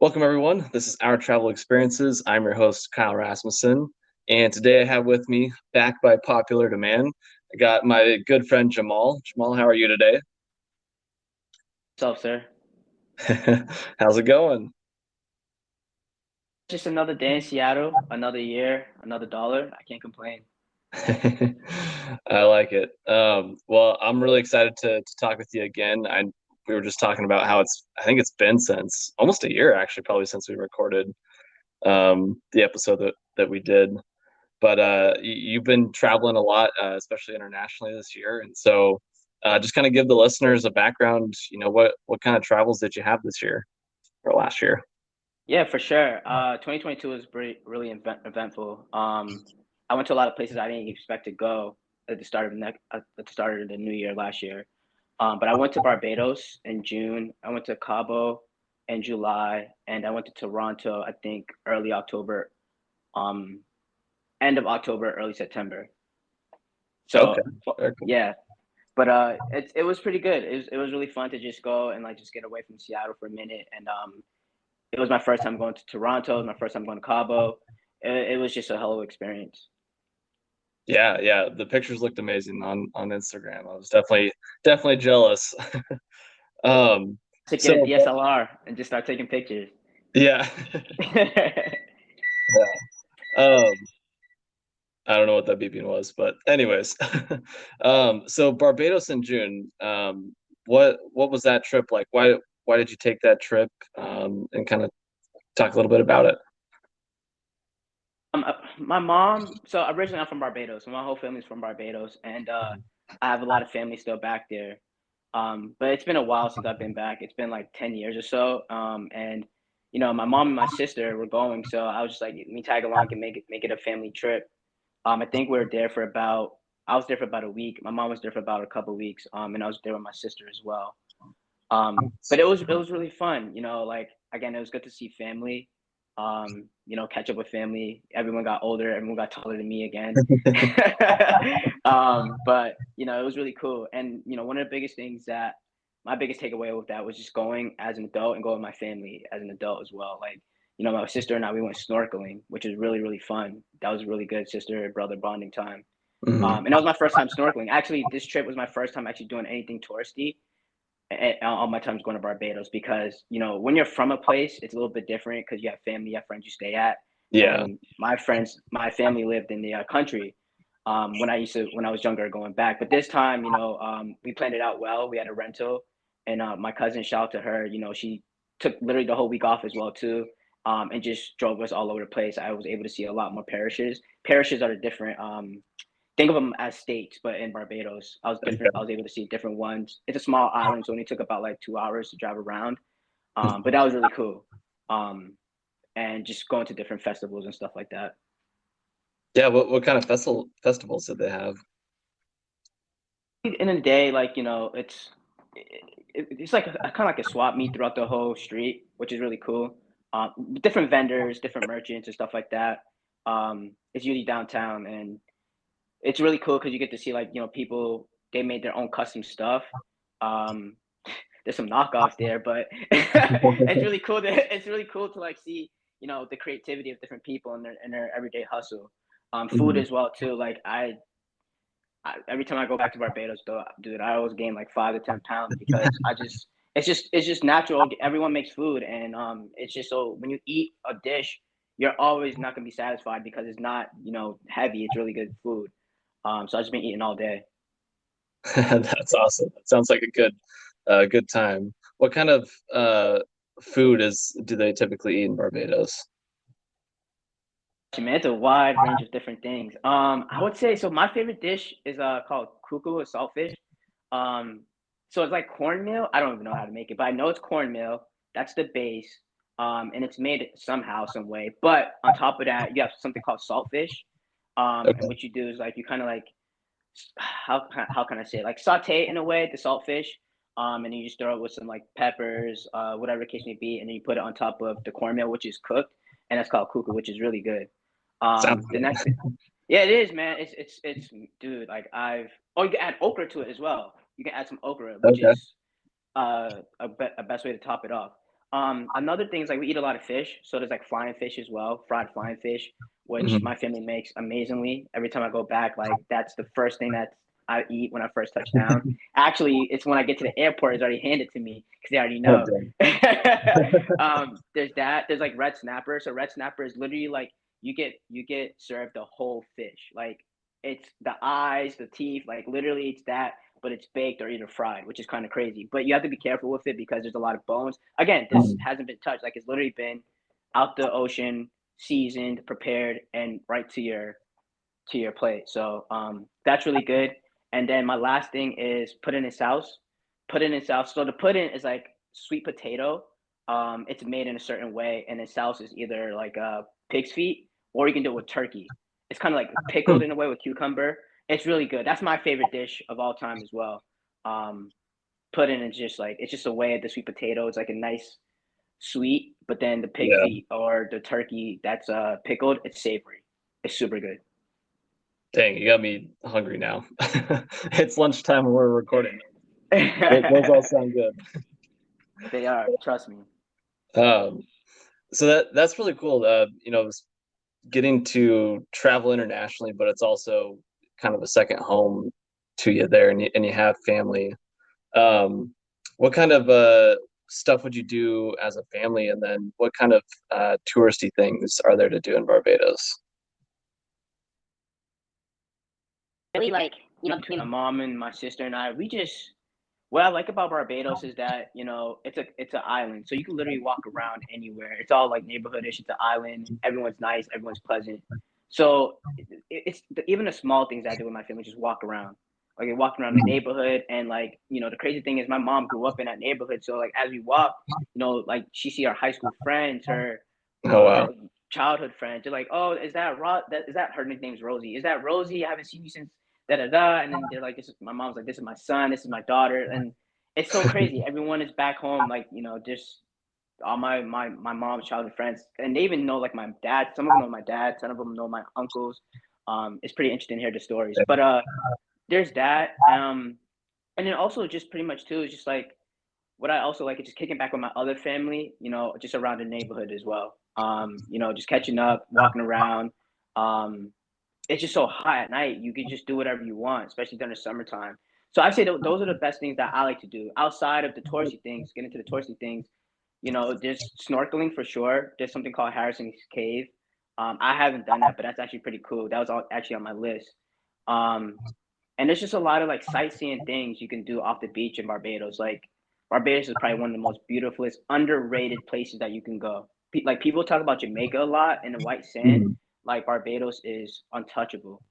Welcome, everyone. This is Our Travel Experiences. I'm your host, Kyle Rasmussen. And today I have with me, back by popular demand, I got my good friend Jamal. Jamal, how are you today? What's up, sir? How's it going? Just another day in Seattle, another year, another dollar. I can't complain. I like it. Well, I'm really excited to talk with you again. We were just talking about how I think it's been since almost a year, actually, probably since we recorded the episode that we did. But you've been traveling a lot, especially internationally this year, and so just kind of give the listeners a background. What kind of travels did you have this year or last year? Yeah, for sure. 2022 was really eventful. I went to a lot of places I didn't expect to go at the start of the new year last year. But I went to Barbados in June. I went to Cabo in July, and I went to Toronto. I think early October, um, end of October, early September. Okay, So very cool. yeah, but it was pretty good. It was really fun to just go and like just get away from Seattle for a minute. And it was my first time going to Toronto. It was my first time going to Cabo. It was just a hell of an experience. Yeah, yeah, the pictures looked amazing on Instagram. I was definitely jealous. To get a So DSLR and just start taking pictures. yeah, yeah. I don't know what that beeping was, but anyways, so Barbados in June. What was that trip like? Why did you take that trip? And kind of talk a little bit about it. My mom. So originally I'm from Barbados. So my whole family's from Barbados, and I have a lot of family still back there. But it's been a while since I've been back. It's been like 10 years or so. And my mom and my sister were going, so I was just like, let me tag along and make it a family trip. I think we were there for about. I was there for about a week. My mom was there for about a couple of weeks. And I was there with my sister as well. But it was really fun. Like again, it was good to see family. Catch up with family. Everyone got older. Everyone got taller than me again. But it was really cool. And one of the biggest things that my biggest takeaway with that was just going as an adult and going with my family as an adult as well. Like my sister and I, we went snorkeling, which is really really fun. That was really good sister brother bonding time. Mhm. And that was my first time snorkeling. Actually, this trip was my first time actually doing anything touristy all my times going to Barbados because when you're from a place, it's a little bit different because you have family, you have friends you stay at, Yeah. and my family lived in the country when I was younger going back. But this time, we planned it out well. We had a rental, and my cousin, shout out to her, she took literally the whole week off as well too. And just drove us all over the place. I was able to see a lot more parishes. Parishes are the different think of them as states, but in Barbados, I was different. I was able to see different ones. It's a small island, so it only took about like 2 hours to drive around. But that was really cool. Um, and just going to different festivals and stuff like that. Yeah. What kind of festivals did they have? In a day, like it's like kind of like a swap meet throughout the whole street, which is really cool. Different vendors, different merchants, and stuff like that. It's usually downtown, and it's really cool because you get to see like people they made their own custom stuff. Um, there's some knockoffs there, but it's really cool to like see the creativity of different people in their everyday hustle. Food Mhm. as well too. Like every time I go back to Barbados, though, dude, I always gain like 5 to 10 pounds because it's just natural. Everyone makes food, and it's just so when you eat a dish, you're always not gonna be satisfied because it's not heavy. It's really good food. So I've just been eating all day. That's awesome. That sounds like a good time. What kind of food is do they typically eat in Barbados? Man, it's a wide range of different things. I would say so. My favorite dish is called kuku, a saltfish. Um, so it's like cornmeal. I don't even know how to make it, but I know it's cornmeal. That's the base. And it's made somehow, some way. But on top of that, you have something called saltfish. And Okay. what you do is like you kind of like how can I say it? Like saute it in a way the saltfish. And then you just throw it with some like peppers, whatever the case may be, and then you put it on top of the cornmeal, which is cooked, and that's called kuku, which is really good. Sounds The good. next thing, yeah, it is, man. It's dude. Like you can add okra to it as well. You can add some okra, which Okay. is a best way to top it off. Another thing is like we eat a lot of fish, so there's like flying fish as well, fried flying fish, which Mhm. my family makes amazingly. Every time I go back, like that's the first thing that I eat when I first touch down. Actually, it's when I get to the airport, it's already handed to me because they already Oh, know. dang. There's that. There's like red snapper. So red snapper is literally like you get served the whole fish. Like it's the eyes, the teeth, like literally it's that, but it's baked or either fried, which is kind of crazy. But you have to be careful with it because there's a lot of bones. Again, this Mhm. hasn't been touched. Like it's literally been out the ocean, seasoned, prepared, and right to your plate. So that's really good. And then my last thing is pudding in sauce. Pudding in sauce. So the pudding is like sweet potato. It's made in a certain way, and the sauce is either like pig's feet or you can do it with turkey. It's kind of like pickled in a way with cucumber. It's really good. That's my favorite dish of all time as well. Um, Pudding is just like it's just a way of the sweet potato. It's like a nice sweet, but then the pig Yeah. feet or the turkey that's pickled, it's savory. It's super good. Dang, you got me hungry now. It's lunchtime when we're recording. Those all sound good. They are, trust me. Um, so that's really cool. Getting to travel internationally, but it's also kind of a second home to you there, and you have family. Um, what kind of stuff would you do as a family, and then what kind of touristy things are there to do in Barbados? Really like, between my mom and my sister and I, we just what I like about Barbados is that, it's an island. So you can literally walk around anywhere. It's all like neighborhoodish. It's an island. Everyone's nice, everyone's pleasant. So even the small things I do with my family, just walk around. Like walking around the Mhm. neighborhood and like, the crazy thing is my mom grew up in that neighborhood. So like as we walk, like she see our high school friends, Oh her wow. childhood friends. They're like, "Oh, is that her nickname's Rosie? Is that Rosie? I haven't seen you since da da da." And then they're like, "This is my mom's like, this is my son. This is my daughter." And it's so crazy. Everyone is back home, like just all my mom's childhood friends, and they even know like my dad. Some of them know my dad. Some of them know my uncles. It's pretty interesting to hear the stories. But there's that. And then also just pretty much too is just like what I also like is just kicking back with my other family, just around the neighborhood as well. Just catching up, walking around. Um, it's just so hot at night. You can just do whatever you want, especially during the summertime. So I say those are the best things that I like to do outside of the touristy things. Get into the touristy things. There's snorkeling for sure. There's something called Harrison's Cave. I haven't done that, but that's actually pretty cool. That was actually on my list. Um, and there's just a lot of like sightseeing things you can do off the beach in Barbados. Like Barbados is probably one of the most beautifulest, underrated places that you can go. Like people talk about Jamaica a lot and the white sand. Mhm. Like Barbados is untouchable.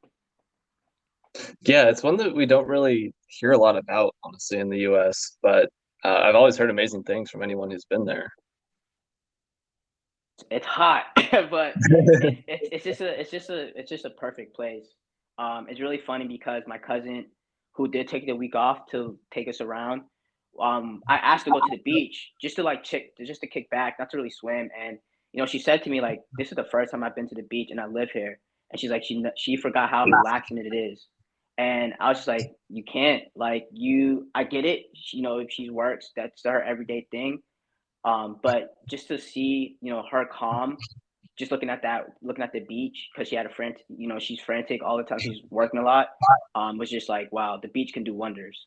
Yeah, it's one that we don't really hear a lot about, honestly, in the U.S. But I've always heard amazing things from anyone who's been there. It's hot, but it's just a perfect place. It's really funny because my cousin, who did take the week off to take us around, I asked to go to the beach just to like just to kick back, not to really swim. And she said to me like, "This is the first time I've been to the beach, and I live here." And she's like, she forgot how relaxing it is. And I was just like, "You can't like you. I get it. If she works, that's her everyday thing." But just to see, her calm, just looking at the beach because she had a friend, she's frantic all the time. She's working a lot. Was just like, wow, the beach can do wonders.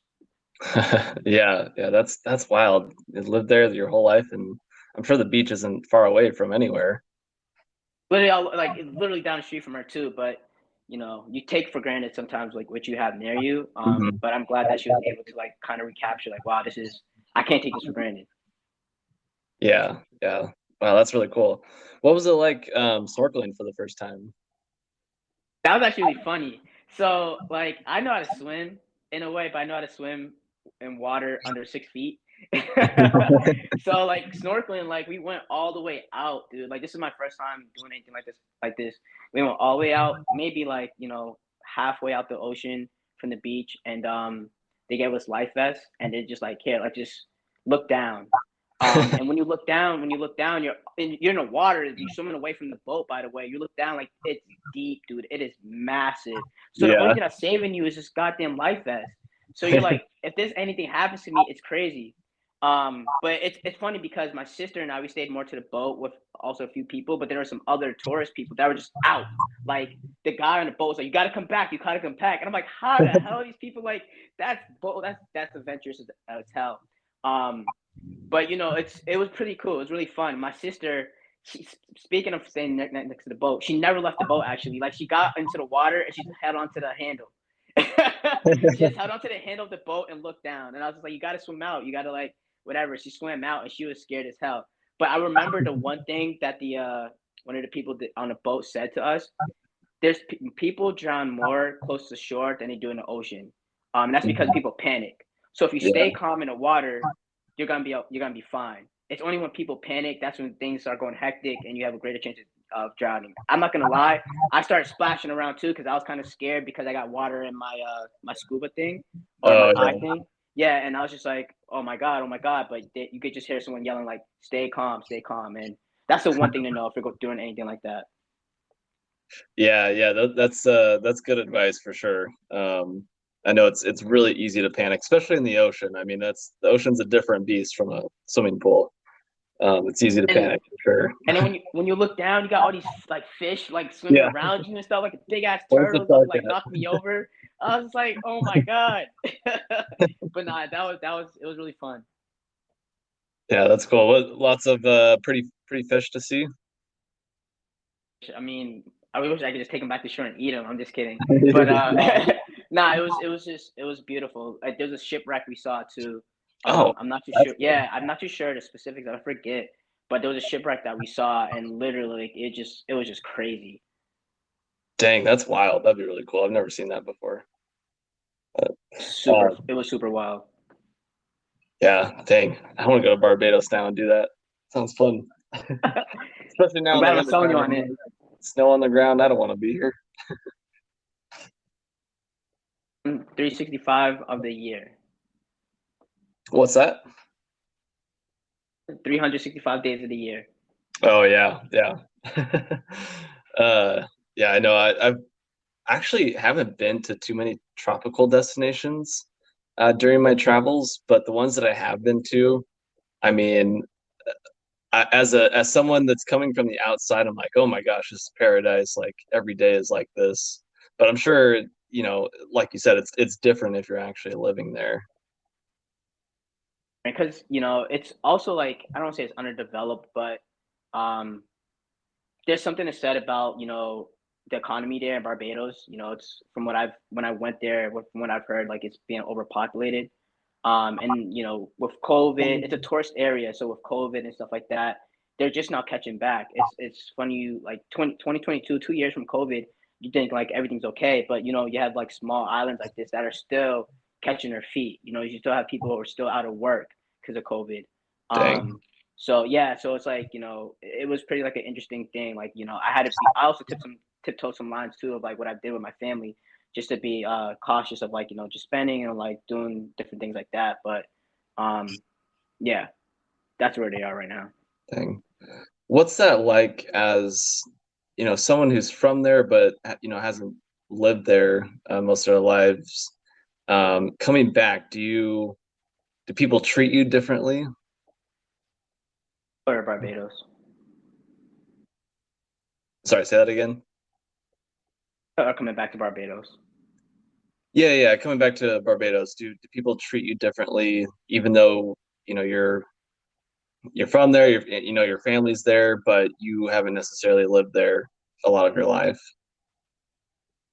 Yeah, yeah, that's wild. You lived there your whole life, and I'm sure the beach isn't far away from anywhere. Literally, like literally down the street from her too. But you take for granted sometimes like what you have near you. Mhm. But I'm glad that she was able to like kind of recapture like, wow, I can't take this for granted. Yeah, yeah. Wow, that's really cool. What was it like snorkeling for the first time? That was actually really funny. So, like, I know how to swim in a way, but I know how to swim in water under 6 feet. So, like, snorkeling, like, we went all the way out, dude. Like, this is my first time doing anything like this. Like this, we went all the way out, maybe like halfway out the ocean from the beach, and they gave us life vests, and they just like here, like, just look down. And when you look down, you're in the water. You're swimming away from the boat. By the way, you look down like it's deep, dude. It is massive. So the only Yeah. thing that's saving you is this goddamn life vest. So you're like, if there's anything happens to me, it's crazy. But it's funny because my sister and I, we stayed more to the boat with also a few people, but there were some other tourist people that were just out. Like the guy on the boat was like, "You got to come back, you got to come back," and I'm like, "How the hell are these people like? That's boat, that's adventurous as hell." Um, but it was pretty cool. It was really fun. My sister, she, speaking of staying next to the boat, she never left the boat actually. Like she got into the water and she just held onto the handle. She just held onto the handle of the boat and looked down. And I was just like, you gotta swim out. You gotta like whatever. She swam out and she was scared as hell. But I remember the one thing that the one of the people on the boat said to us, there's people drown more close to shore than they do in the ocean. And that's because Mhm. people panic. So if you Yeah. stay calm in the water, you're gonna be fine. It's only when people panic that's when things start going hectic and you have a greater chance of drowning. I'm not gonna lie, I started splashing around too because I was kind of scared because I got water in my scuba thing or my Oh eye yeah. thing. Yeah, and I was just like, oh my god, but you could just hear someone yelling like, stay calm, and that's the one thing to know if you're doing anything like that. Yeah, yeah, that's good advice for sure. I know it's really easy to panic, especially in the ocean. I mean, that's the ocean's a different beast from a swimming pool. It's easy to And panic for And then sure. when you look down, you got all these like fish like swimming Yeah, around you and stuff, like a big ass where's the turtle shark like knocked me over. I was like, oh my god. But nah, that was it was really fun. Yeah, that's cool. Lots of pretty fish to see. I mean, I wish I could just take them back to shore and eat them. I'm just kidding. But nah, it was beautiful. Like there was a shipwreck we saw too. Oh, I'm not too that's sure. cool. Yeah, I'm not too sure the specifics. I forget. But there was a shipwreck that we saw, and literally, like, it was just crazy. Dang, that's wild. That'd be really cool. I've never seen that before. But, Super, it was super wild. yeah, dang. I want to go to Barbados now and do that. Sounds fun. Especially now I'm in the glad I was selling you wintertime on when it. there's snow on the ground. I don't want to be here. 365 of the year. What's that? 365 days of the year. Oh yeah, yeah. uh yeah, I know. I've actually haven't been to too many tropical destinations during my travels, but the ones that I have been to, I mean, as someone that's coming from the outside, I'm like, oh my gosh, this is paradise. Like every day is like this. But I'm sure, like you said, it's different if you're actually living there. Because it's also like I don't say it's underdeveloped, but um, there's something to said about the economy there in Barbados. It's from what I've when I went there, from what I've heard, like it's being overpopulated. And with COVID, it's a tourist area, so with COVID and stuff like that, they're just not catching back. It's funny you like 2022, 2 years from COVID, you think like everything's okay, but you have like small islands like this that are still catching their feet. You still have people who are still out of work because of COVID. Dang. Um, so yeah, so it's like it was pretty like an interesting thing. Like I had to be. I also tiptoed some lines too of like what I did with my family just to be cautious of like just spending and like doing different things like that. But um, yeah, that's where they are right now. Dang. What's that like as, someone who's from there but hasn't lived there most of their lives? Coming back, do people treat you differently? Or Barbados. Sorry, say that again. Or coming back to Barbados. Yeah, yeah, coming back to Barbados, do people treat you differently even though, you're from there, your family's there, but you haven't necessarily lived there a lot of your life?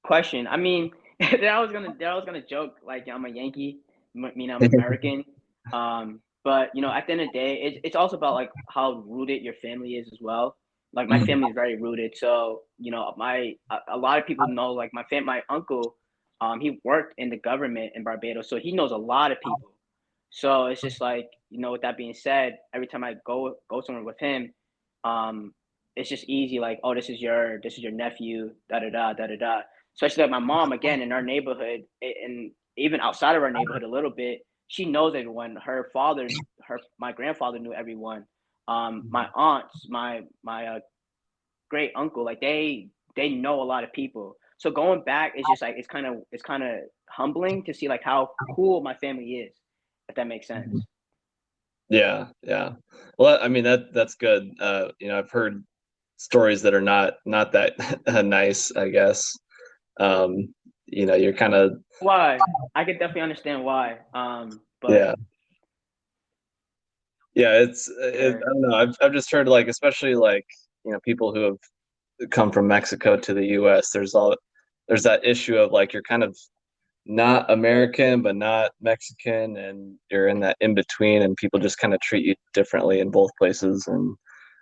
Question. I mean, there I was gonna joke like I'm a Yankee, mean I'm American. But at the end of the day, it's also about like how rooted your family is as well. Like my Mhm. family is very rooted, so a lot of people know like my uncle, he worked in the government in Barbados, so he knows a lot of people. So it's just like with that being said, every time I go somewhere with him, um, it's just easy like, oh, this is your nephew, da da da da da da. Especially like my mom again in our neighborhood and even outside of our neighborhood a little bit, she knows everyone. Her father, my grandfather knew everyone. My aunts, my great uncle, like they know a lot of people. So going back is just like it's kind of humbling to see like how cool my family is, if that makes sense. Yeah, yeah. Well, I mean that's good. I've heard stories that are not that nice, I guess. You're kind of Why? I could definitely understand why. But yeah, yeah. yeah. I don't know. I've just heard like, especially like people who have come from Mexico to the U.S. There's that issue of like you're kind of not American but not Mexican, and you're in that in between, and people just kind of treat you differently in both places. And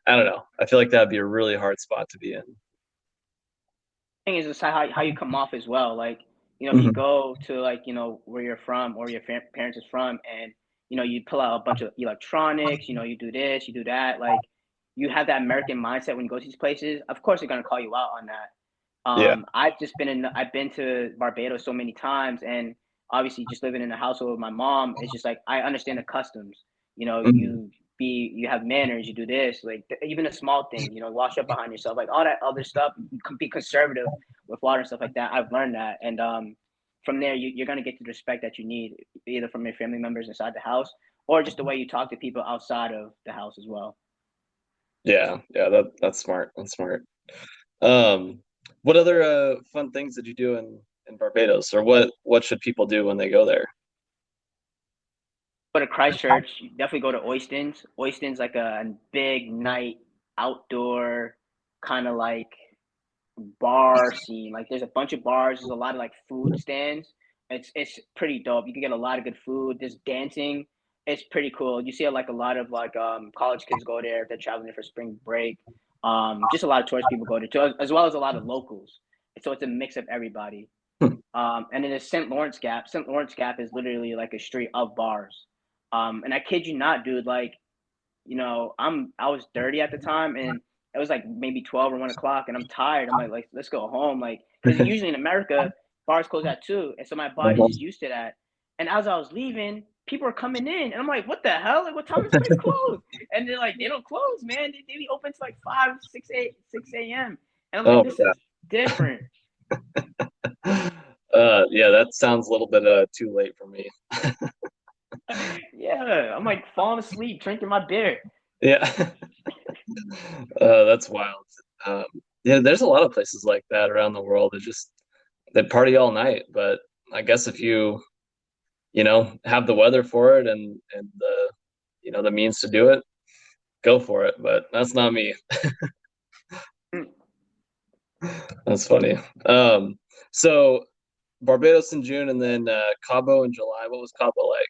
I don't know. I feel like that'd be a really hard spot to be in. Thing is just how you come off as well. Like, if you Hmm. go to like, where you're from or your parents is from, and you pull out a bunch of electronics, you do this, you do that, like you have that American mindset when you go to these places. Of course, they're gonna call you out on that. Yeah. I've been to Barbados so many times, and obviously just living in a household with my mom, it's just like I understand the customs. Hmm. You have manners, you do this, like even a small thing, wash up behind yourself, like all that other stuff. You can be conservative with water and stuff like that. I've learned that, and from there, you're gonna get the respect that you need, either from your family members inside the house or just the way you talk to people outside of the house as well. Yeah. Yeah. That's smart. That's smart. Um, what other fun things did you do in Barbados, or what should people do when they go there? Go to Christchurch, you definitely go to Oistins. Oistins like a big night outdoor kind of like bar scene. Like there's a bunch of bars, there's a lot of like food stands. It's pretty dope. You can get a lot of good food. There's dancing. It's pretty cool. You see like a lot of like college kids go there if they're traveling there for spring break. Just a lot of tourist people go there too, as well as a lot of locals. So it's a mix of everybody. And then there's St. Lawrence Gap. St. Lawrence Gap is literally like a street of bars. And I kid you not, dude, like, I was dirty at the time, and it was like maybe 12 or 1 o'clock, and I'm tired. I'm like, let's go home. Like, because usually in America, bars close at 2. And so my body's just used to that. And as I was leaving, people are coming in, and I'm like, what the hell? Like, what time is this place close? And they're like, they don't close, man. They be open to like 5, 6 a.m. And I'm like, Oh this my is different. God. Yeah, that sounds a little bit too late for me. Yeah, I'm like falling asleep, drinking my beer. Yeah. That's wild. Um, yeah, there's a lot of places like that around the world that just they party all night. But I guess if have the weather for it and the means to do it, go for it. But that's not me. That's funny. So Barbados in June and then Cabo in July. What was Cabo like?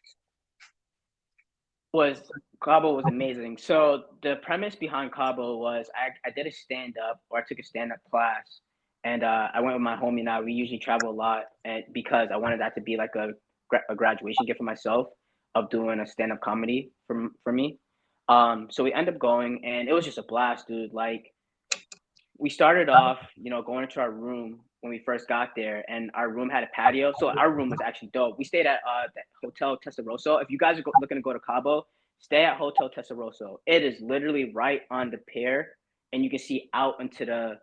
Was Cabo was amazing. So the premise behind Cabo was I did a stand up, or I took a stand up class, and I went with my homie. Now we usually travel a lot, and because I wanted that to be like a graduation gift for myself of doing a stand up comedy for me. So we end up going, and it was just a blast, dude. Like we started off, going into our room when we first got there, and our room had a patio. So our room was actually dope. We stayed at the Hotel Testarosso. If you guys are looking to go to Cabo, stay at Hotel Testarosso. It is literally right on the pier, and you can see out into the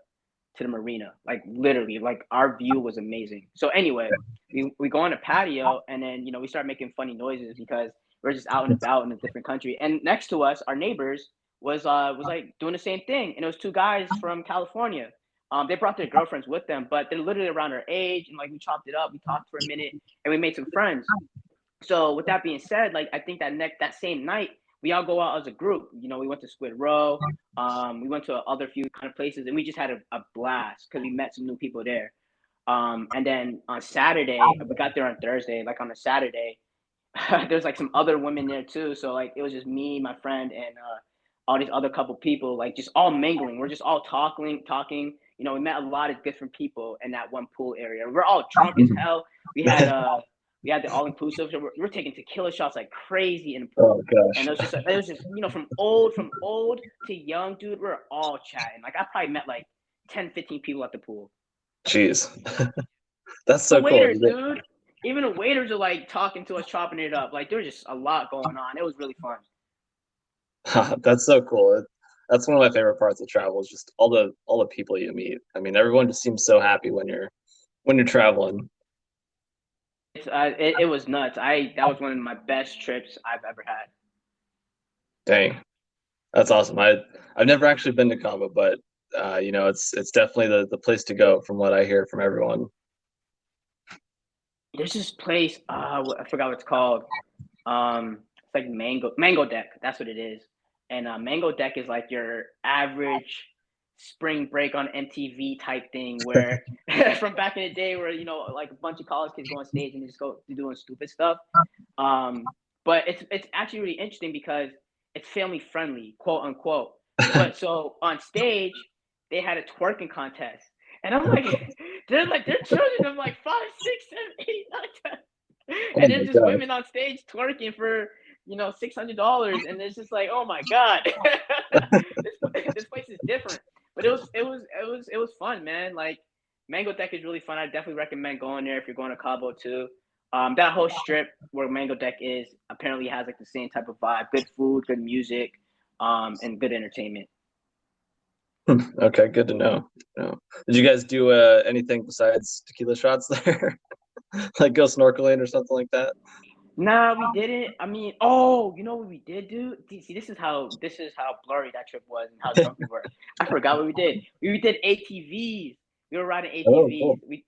marina. Like literally, like our view was amazing. So anyway, we go on a patio, and then we start making funny noises because we're just out and about in a different country. And next to us, our neighbors was like doing the same thing, and it was two guys from California. They brought their girlfriends with them, but they're literally around our age, and like we chopped it up, we talked for a minute, and we made some friends. So with that being said, like I think that same night we all go out as a group. We went to Squid Row, we went to other few kind of places, and we just had a blast because we met some new people there. And then on Saturday, we got there on Thursday. Like on a Saturday, there's like some other women there too. So like it was just me, my friend, and all these other couple people, like just all mingling. We're just all talking. We met a lot of different people in that one pool area. We're all drunk as hell. We had we had the all inclusive. So we're taking tequila shots like crazy in the Oh pool. And gosh, it was just from old to young, dude. We're all chatting. Like I probably met like 10, 15 people at the pool. jeez, that's The so cool. waiters, dude. Even the waiters are like talking to us, chopping it up. Like there's just a lot going on. It was really fun. That's so cool. That's one of my favorite parts of travel is just all the people you meet. I mean, everyone just seems so happy when you're traveling. It was nuts. I That was one of my best trips I've ever had. Dang, that's awesome. I've never actually been to Cabo, but it's definitely the place to go from what I hear from everyone. There's this place. I forgot what it's called. It's like Mango Deck. That's what it is. And Mango Deck is like your average spring break on MTV type thing, where from back in the day, where like a bunch of college kids go on stage and just go doing stupid stuff. Um, but it's actually really interesting because it's family friendly, quote unquote. But so on stage, they had a twerking contest, and I'm like, they're children of like 5, 6, 7, 8, 9, 10, Oh and my there's just gosh. women on stage twerking for $600, and it's just like, oh my god, this place is different. But it was fun, man. Like Mango Deck is really fun. I definitely recommend going there if you're going to Cabo too. That whole strip where Mango Deck is apparently has like the same type of vibe: good food, good music, and good entertainment. Okay, good to know. No. Did you guys do anything besides tequila shots there? Like go snorkeling or something like that? Nah, we didn't. I mean, oh, you know what we did do? See, this is how blurry that trip was and how drunk we were. I forgot what we did. We did ATVs. We were riding Oh, ATVs. cool.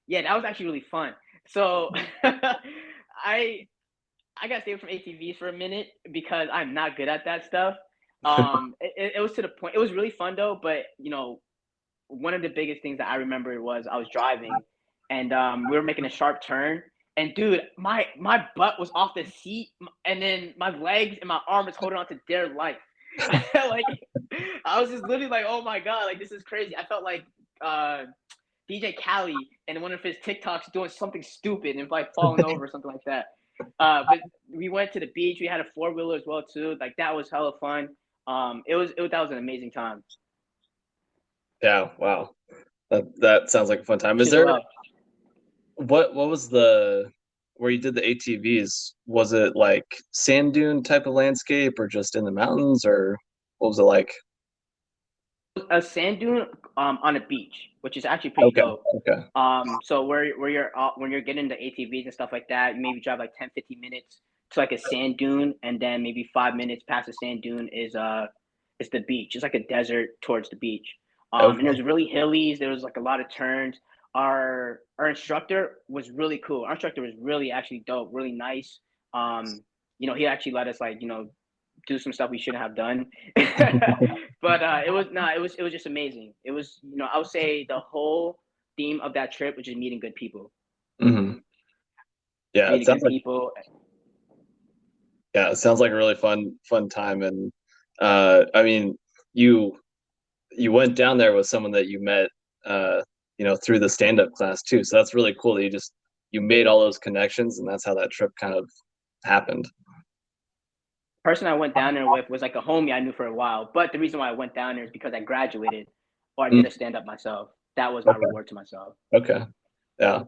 Yeah, that was actually really fun. So, I I got saved from ATVs for a minute because I'm not good at that stuff. It was to the point. It was really fun though, but one of the biggest things that I remember was I was driving, and we were making a sharp turn, and dude, my butt was off the seat, and then my legs and my arm was holding on to dear life. Like I was just literally like, oh my god, like this is crazy. I felt like DJ Khaled and one of his TikToks doing something stupid and like falling over or something like that. But we went to the beach. We had a four-wheeler as well too. Like that was hella fun. That was an amazing time. Yeah, wow. That sounds like a fun time. You Is should there go. what was the where you did the ATVs? Was it like sand dune type of landscape or just in the mountains or what was it like? A sand dune on a beach, which is actually pretty Okay, dope. okay. So where you're when you're getting the ATVs and stuff like that, you maybe drive like 10, 15 minutes to like a sand dune, and then maybe 5 minutes past the sand dune is the beach. It's like a desert towards the beach. And Okay. there's really hillies. There was like a lot of turns. Our instructor was really cool. Our instructor was really actually dope, really nice. Um, he actually let us like do some stuff we shouldn't have done. But it was just amazing. It was I would say the whole theme of that trip was just meeting good people, Hmm. Yeah, meeting good people. it sounds like a really fun time and I mean you you went down there with someone that you met through the stand-up class too. So that's really cool that you made all those connections and that's how that trip kind of happened. The person I went down there with was like a homie I knew for a while. But the reason why I went down there is because I graduated or I did Mm, a stand up myself. That was my okay. reward to myself. Okay. Yeah.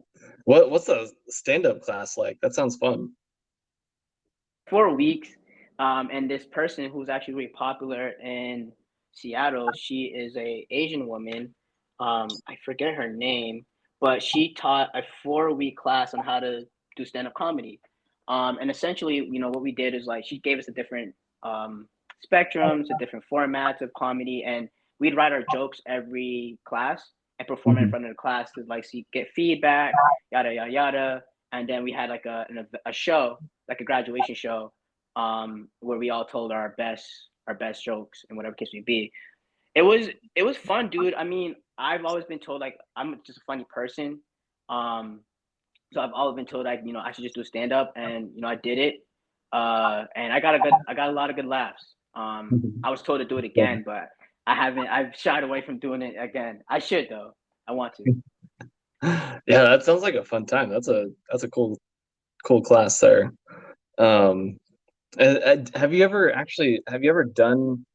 What's the stand-up class like? That sounds fun. 4 weeks, and this person who's actually really popular in Seattle, she is a Asian woman. I forget her name, but she taught a 4 week class on how to do stand up comedy. And essentially, what we did is like she gave us the different spectrums, the different formats of comedy, and we'd write our jokes every class and perform it in Mhm. front of the class to like see get feedback, yada yada yada. And then we had like a show, like a graduation show, where we all told our best jokes and whatever case may be. It was fun, dude. I mean, I've always been told like I'm just a funny person. Um, so I've always been told like I should just do stand up, and I did it. And I got a lot of good laughs. I was told to do it again, but I haven't. I've shied away from doing it again. I should though. I want to. Yeah, that sounds like a fun time. That's a cool class there. Um, and have you ever done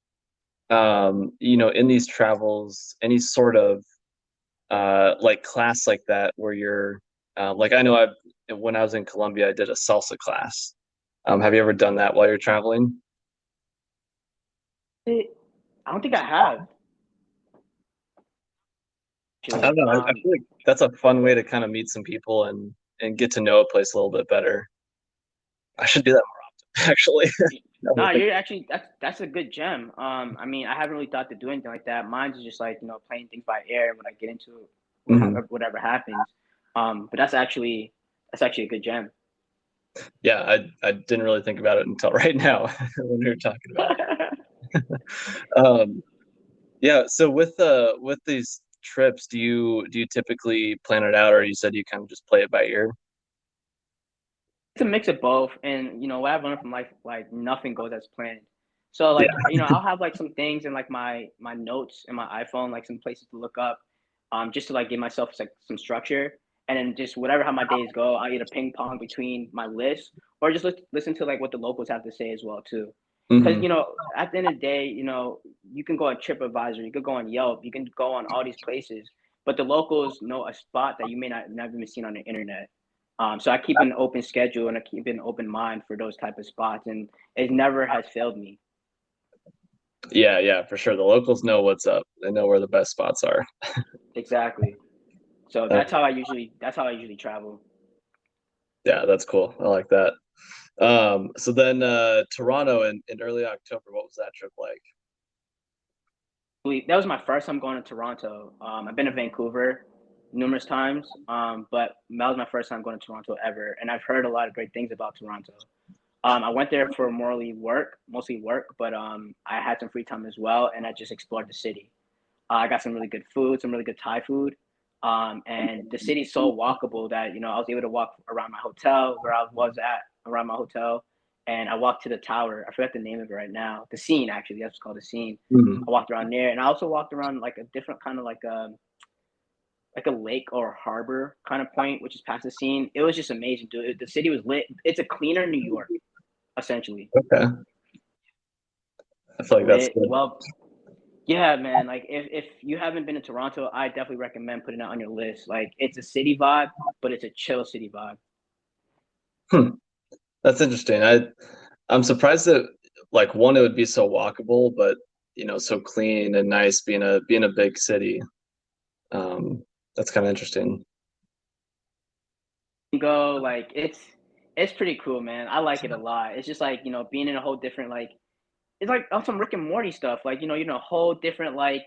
in these travels any sort of like class like that where you're like I know I when I was in Colombia I did a salsa class. Have you ever done that while you're traveling? I don't think I have I don't actually. know. I feel like that's a fun way to kind of meet some people and get to know a place a little bit better. I should do that more often, actually. No, you're actually that's a good gem. I mean, I haven't really thought to do anything like that. Mine's is just like playing things by ear when I get into Mhm. whatever happens. But that's actually a good gem. Yeah, I didn't really think about it until right now when we were talking about it. Yeah, so with these trips, do you typically plan it out, or you said you kind of just play it by ear? It's a mix of both, and what I've learned from life, like nothing goes as planned. So Yeah. like I'll have like some things in like my notes in my iPhone, like some places to look up, just to like give myself like some structure, and then just whatever how my days go, I'll either ping pong between my list or just listen to like what the locals have to say as well too. Because Hmm. at the end of the day, you can go on TripAdvisor, you could go on Yelp, you can go on all these places, but the locals know a spot that you may not never even seen on the internet. So I keep an open schedule and I keep an open mind for those type of spots, and it never has failed me. Yeah, yeah, for sure. The locals know what's up. They know where the best spots are. Exactly. So Uh, that's how I usually travel. yeah, that's cool. I like that. So then Toronto in early October, what was that trip like? That was my first time going to Toronto. I've been to Vancouver numerous times, but that was my first time going to Toronto ever, and I've heard a lot of great things about Toronto. I went there for mostly work, but I had some free time as well, and I just explored the city. I got some really good food, some really good Thai food. And the city's so walkable that, I was able to walk around my hotel where I was at around my hotel. And I walked to the tower. I forgot the name of it right now. The Scene, actually. That's what's called the Scene. Mhm. I walked around there. And I also walked around like a different kind of like a lake or a harbor kind of point, which is past the Scene. It was just amazing, dude. The city was lit. It's a cleaner New York, essentially. Okay, I feel like that's Lit, good. well. Yeah, man. Like if you haven't been to Toronto, I definitely recommend putting it on your list. Like it's a city vibe, but it's a chill city vibe. Hmm, that's interesting. I'm surprised that like one, it would be so walkable, but so clean and nice being a big city. Um, that's kind of interesting. Go like it's pretty cool, man. I like it a lot. It's just like being in a whole different like it's like on some Rick and Morty stuff. Like a whole different like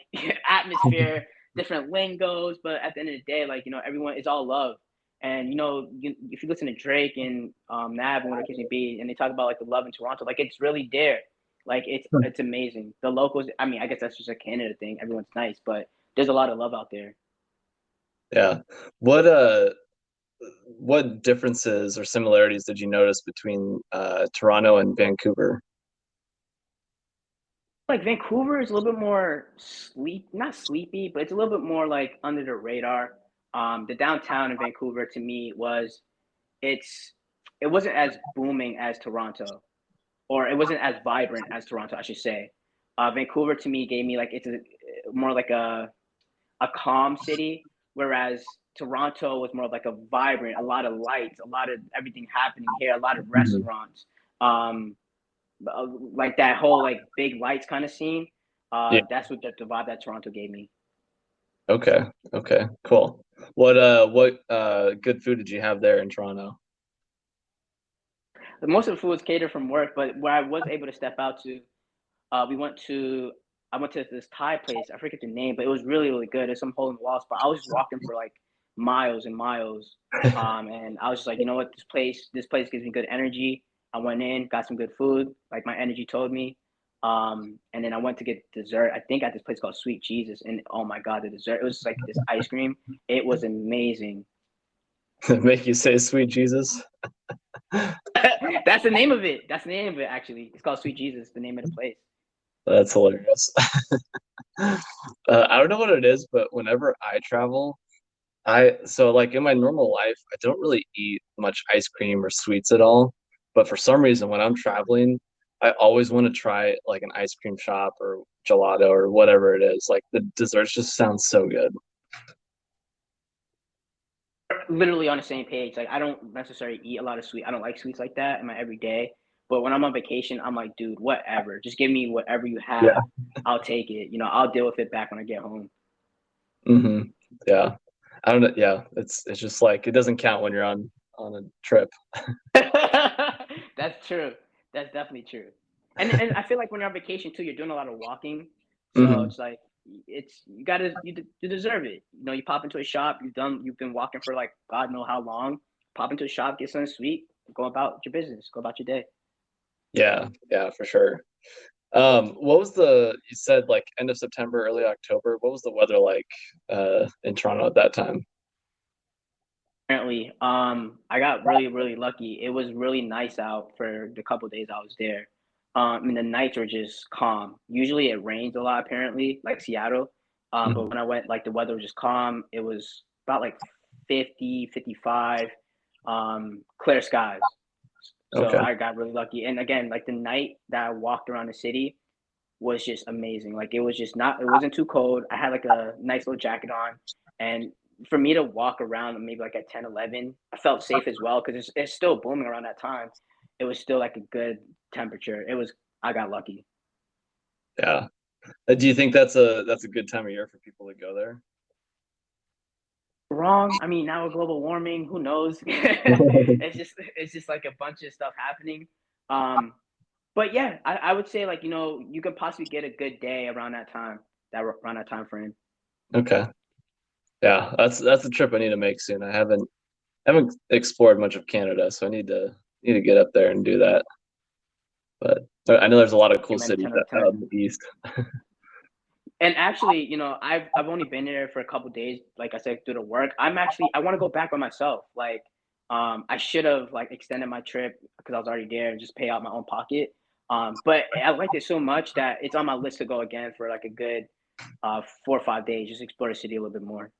atmosphere, different lingos. But at the end of the day, like everyone is all love. And if you listen to Drake and Nav and whatever it case may be, and they talk about like the love in Toronto, like it's really there. Like it's amazing. The locals. I mean, I guess that's just a Canada thing. Everyone's nice, but there's a lot of love out there. Yeah. What differences or similarities did you notice between Toronto and Vancouver? Like Vancouver is a little bit more not sleepy, but it's a little bit more like under the radar. The downtown in Vancouver to me it's it wasn't as booming as Toronto, or it wasn't as vibrant as Toronto, I should say. Vancouver to me gave me like it's more like a calm city, whereas Toronto was more of like a vibrant, a lot of lights, a lot of everything happening here, a lot of Mhm. restaurants. Um, like that whole like big lights kind of scene. Yeah. That's what the vibe that Toronto gave me. Okay. Okay. Cool. What good food did you have there in Toronto? Most of the food was catered from work, but where I was able to step out to, we went to I went to this Thai place. I forget the name, but it was really really good. It's some hole in the wall spot. I was just walking for like miles and miles, and I was just like, you know what, this place gives me good energy. I went in, got some good food, like my energy told me. And then I went to get dessert. I think at this place called Sweet Jesus, and oh my god, the dessert! It was just like this ice cream. It was amazing. Make you say sweet Jesus? That's the name of it. That's the name of it. Actually, it's called Sweet Jesus. The name of the place. That's hilarious. I don't know what it is, but whenever I travel, so like in my normal life, I don't really eat much ice cream or sweets at all. But for some reason, when I'm traveling, I always want to try like an ice cream shop or gelato or whatever it is. Like the desserts just sound so good. Literally on the same page. Like I don't necessarily eat a lot of sweet. I don't like sweets like that in my everyday. But when I'm on vacation, I'm like, dude, whatever. Just give me whatever you Yeah. have. I'll take it. I'll deal with it back when I get home. Hmm. Yeah. I don't know. Yeah. It's just like it doesn't count when you're on a trip. That's true. That's definitely true. And I feel like when you're on vacation too, you're doing a lot of walking, so Hmm. it's like it's you deserve it. You know, you pop into a shop, you've been walking for like God know how long. Pop into a shop, get something sweet, go about your business, go about your day. Yeah, yeah, for sure. What was you said like end of September, early October? What was the weather like in Toronto at that time? Apparently, I got really lucky. It was really nice out for the couple days I was there. And the nights were just calm. Usually it rains a lot, apparently, like Seattle. But Mhm. when I went, like the weather was just calm. It was about like 50, 55, clear skies. So Okay. I got really lucky. And again, like the night that I walked around the city was just amazing. Like it was just not, it wasn't too cold. I had like a nice little jacket on. And for me to walk around maybe like at 10, 11, I felt safe as well because it's still booming around that time. It was still like a good temperature. I got lucky. Yeah. Do you think that's a good time of year for people to go there? Wrong. I mean, now with global warming, who knows? It's just like a bunch of stuff happening. Um, but yeah, I would say like, you could possibly get a good day around that time frame. Okay. Yeah, that's a trip I need to make soon. I haven't explored much of Canada, so I need to get up there and do that. But I know there's a lot of cool Recommend a cities 10 out of out 10. in the east. And actually, I've only been there for a couple days, like I said, due to work. I want to go back by myself. Like, I should have like extended my trip because I was already there and just pay out my own pocket. But I liked it so much that it's on my list to go again for like a good 4 or 5 days, just explore the city a little bit more.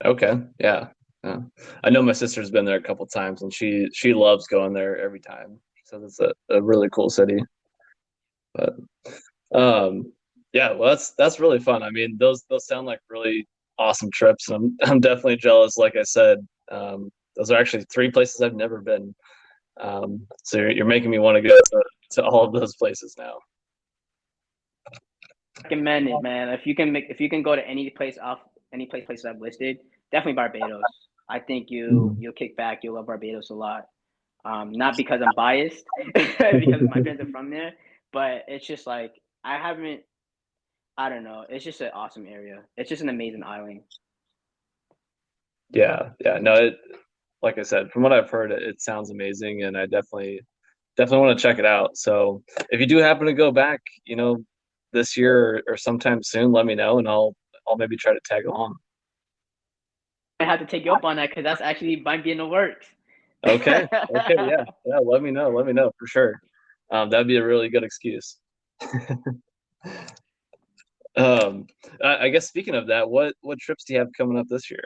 Okay. Yeah. Yeah. I know my sister's been there a couple times and she loves going there every time. So it's a really cool city. But um yeah, well that's really fun. I mean, those sound like really awesome trips and I'm definitely jealous, like I said. Those are actually three places I've never been. So you're making me want to go to all of those places now. Recommend it, man. If you can go to any places I've listed, definitely Barbados. I think Mhm. you'll kick back. You'll love Barbados a lot. Not because I'm biased, because my parents are from there, but it's just like I haven't. I don't know. It's just an awesome area. It's just an amazing island. Yeah, yeah. No, like I said, from what I've heard, it sounds amazing, and I definitely want to check it out. So if you do happen to go back, this year or sometime soon, let me know, and I'll maybe try to tag along. I have to take you up on that because that's actually might be in the works. Okay, okay, yeah, yeah. Let me know for sure. That'd be a really good excuse. Um, I guess speaking of that, what trips do you have coming up this year?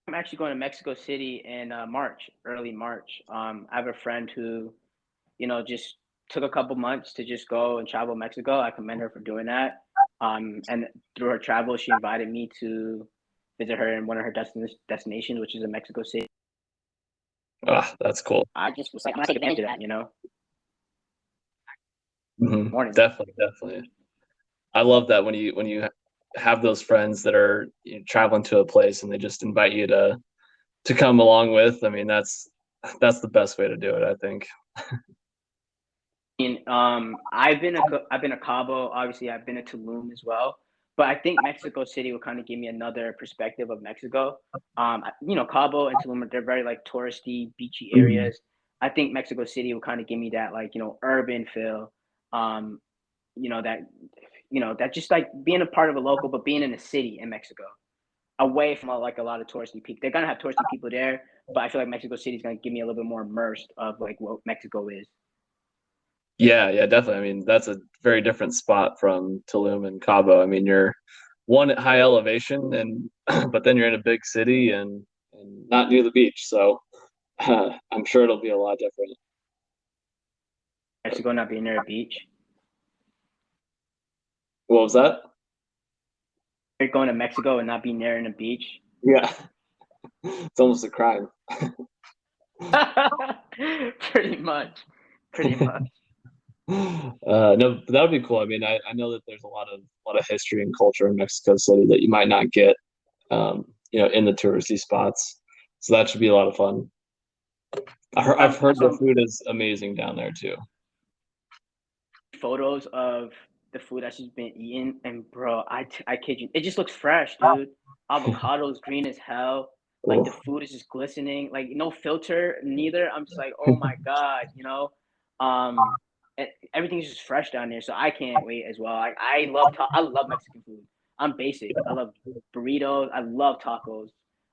I'm actually going to Mexico City in March, early March. I have a friend who, just took a couple months to just go and travel Mexico. I commend her for doing that. And through her travel, she invited me to visit her in one of her destinations, which is in Mexico City. Ah, that's cool. I just was like, I'm gonna take advantage of that. Morning. Definitely, definitely. I love that when you have those friends that are traveling to a place and they just invite you to come along with. I mean, that's the best way to do it, I think. And I've been to Cabo. Obviously, I've been to Tulum as well. But I think Mexico City will kind of give me another perspective of Mexico. Cabo and Tulum, they're very like touristy, beachy Mhm. areas. I think Mexico City will kind of give me that like urban feel. Um, that that just like being a part of a local, but being in a city in Mexico, away from like a lot of touristy people. They're gonna have touristy people there, but I feel like Mexico City is gonna give me a little bit more immersed of like what Mexico is. Yeah, yeah, definitely. I mean, that's a very different spot from Tulum and Cabo. I mean, you're one at high elevation, and but then you're in a big city and not near the beach. So I'm sure it'll be a lot different. But Mexico not being near a beach. what was that? You're going to Mexico and not being near in a beach. Yeah, it's almost a crime. Pretty much. Pretty much. No, that would be cool. I mean, I know that there's a lot of history and culture in Mexico City that you might not get, in the touristy spots. So that should be a lot of fun. I've heard the So food is amazing down there too. photos of the food that she's been eating, and bro, I kid you, it just looks fresh, dude. Avocado's green as hell. Like the Oof. food is just glistening, like no filter, neither. I'm just like, oh my god, you know. Um, Everything's just fresh down there, so I can't wait as well. I love Mexican food. I'm basic. I love burritos. I love tacos.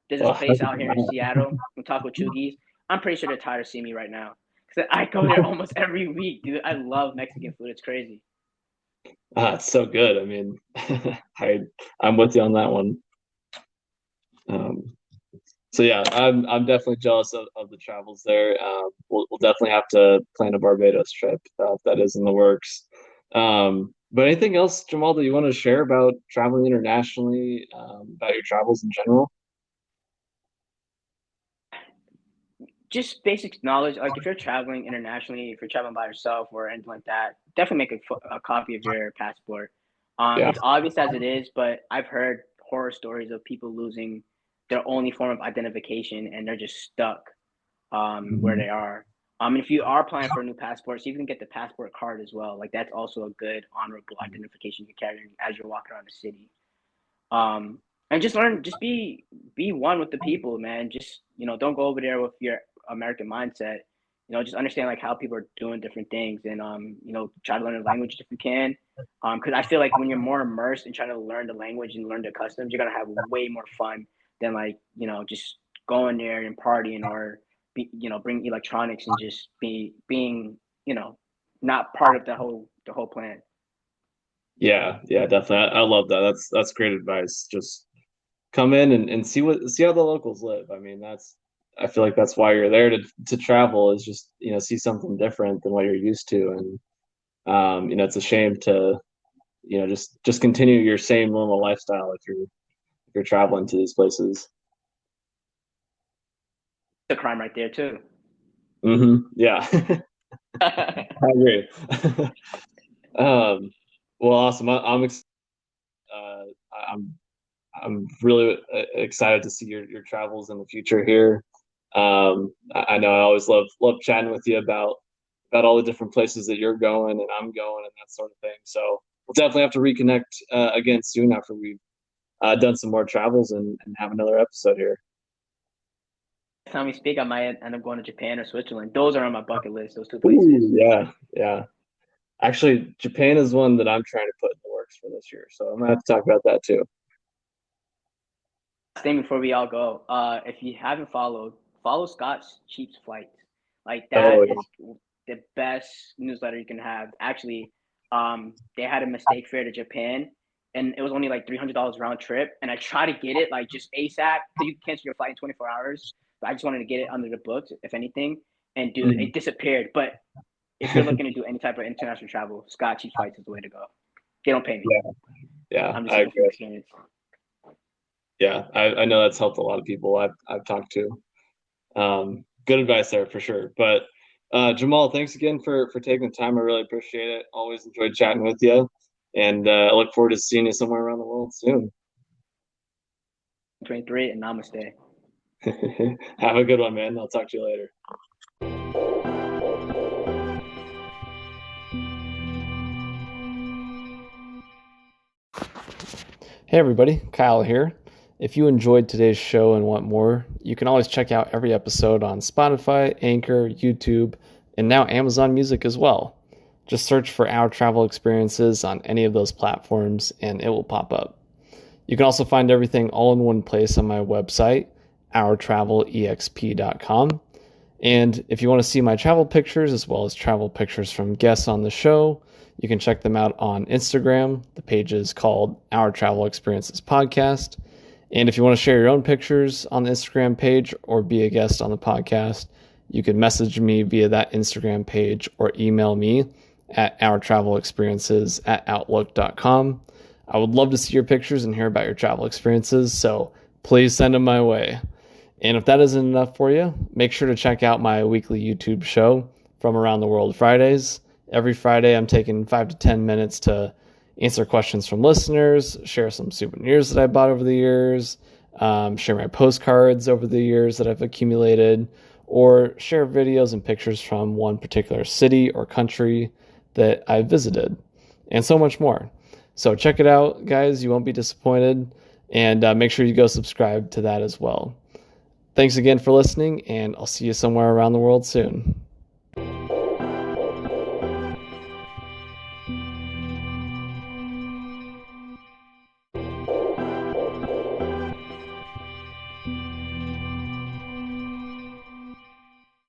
There's this place out here in Seattle, Taco Chugis. I'm pretty sure they're tired of seeing me right now. Cause I go there almost every week, dude. I love Mexican food. It's crazy. It's so good. I mean, I'm with you on that one. Um, so yeah, I'm definitely jealous of the travels there. We'll definitely have to plan a Barbados trip if that is in the works. But anything else, Jamal, that you want to share about traveling internationally, about your travels in general? Just basic knowledge. Like if you're traveling internationally, if you're traveling by yourself or anything like that, definitely make a copy of your passport. Yeah. It's obvious as it is, but I've heard horror stories of people losing their only form of identification and they're just stuck where Mhm. they are. And if you are applying for a new passport, so you can get the passport card as well. Like that's also a good honorable identification to carry as you're walking around the city. And just learn, just be one with the people, man. Just don't go over there with your American mindset. Just understand like how people are doing different things, and try to learn the language if you can. Because I feel like when you're more immersed in trying to learn the language and learn the customs, you're gonna have way more fun than like just going there and partying or bring electronics and just being not part of the whole plan. Yeah, yeah, definitely. I love that. That's great advice. Just come in and see how the locals live. I mean, I feel like that's why you're there to travel is just, see something different than what you're used to. And it's a shame to, just continue your same normal lifestyle if you're traveling to these places. It's a crime right there too. Yeah. I agree. Um, well, awesome. Uh, I'm I'm really excited to see your travels in the future here. I know I always love chatting with you about all the different places that you're going and I'm going and that sort of thing. So we'll definitely have to reconnect again soon after we've done some more travels and have another episode here. Time we speak, I might end up going to Japan or Switzerland. Those are on my bucket list. Those two places. Ooh, yeah, yeah. Actually, Japan is one that I'm trying to put in the works for this year. So I'm gonna have to talk about that too. Thing before we all go. If you haven't followed, follow Scott's Cheap Flights. Like Oh, that is the best newsletter you can have. Actually, they had a mistake fare to Japan, and it was only like $300 round trip. And I tried to get it like just ASAP because you can cancel your flight in 24 hours. But I just wanted to get it under the books, if anything. And dude, yeah. it disappeared. But if you're looking to do any type of international travel, Scott Cheap Flights is the way to go. They don't pay me. Yeah, yeah, I'm just I saying from agree. experience. Yeah, I know that's helped a lot of people I've talked to. Good advice there for sure. But Jamal, thanks again for taking the time. I really appreciate it. Always enjoyed chatting with you, and I look forward to seeing you somewhere around the world soon. 23 and namaste. Have a good one, man. I'll talk to you later. Hey everybody, Kyle here. If you enjoyed today's show and want more, you can always check out every episode on Spotify, Anchor, YouTube, and now Amazon Music as well. Just search for Our Travel Experiences on any of those platforms and it will pop up. You can also find everything all in one place on my website, ourtravelexp.com. And if you want to see my travel pictures as well as travel pictures from guests on the show, you can check them out on Instagram. The page is called Our Travel Experiences Podcast. And if you want to share your own pictures on the Instagram page or be a guest on the podcast, you can message me via that Instagram page or email me at ourtravelexperiences@outlook.com. I would love to see your pictures and hear about your travel experiences, so please send them my way. And if that isn't enough for you, make sure to check out my weekly YouTube show, From Around the World Fridays. Every Friday, I'm taking 5 to 10 minutes to answer questions from listeners, share some souvenirs that I bought over the years, share my postcards over the years that I've accumulated, or share videos and pictures from one particular city or country that I visited, and so much more. So check it out, guys. You won't be disappointed. And make sure you go subscribe to that as well. Thanks again for listening, and I'll see you somewhere around the world soon.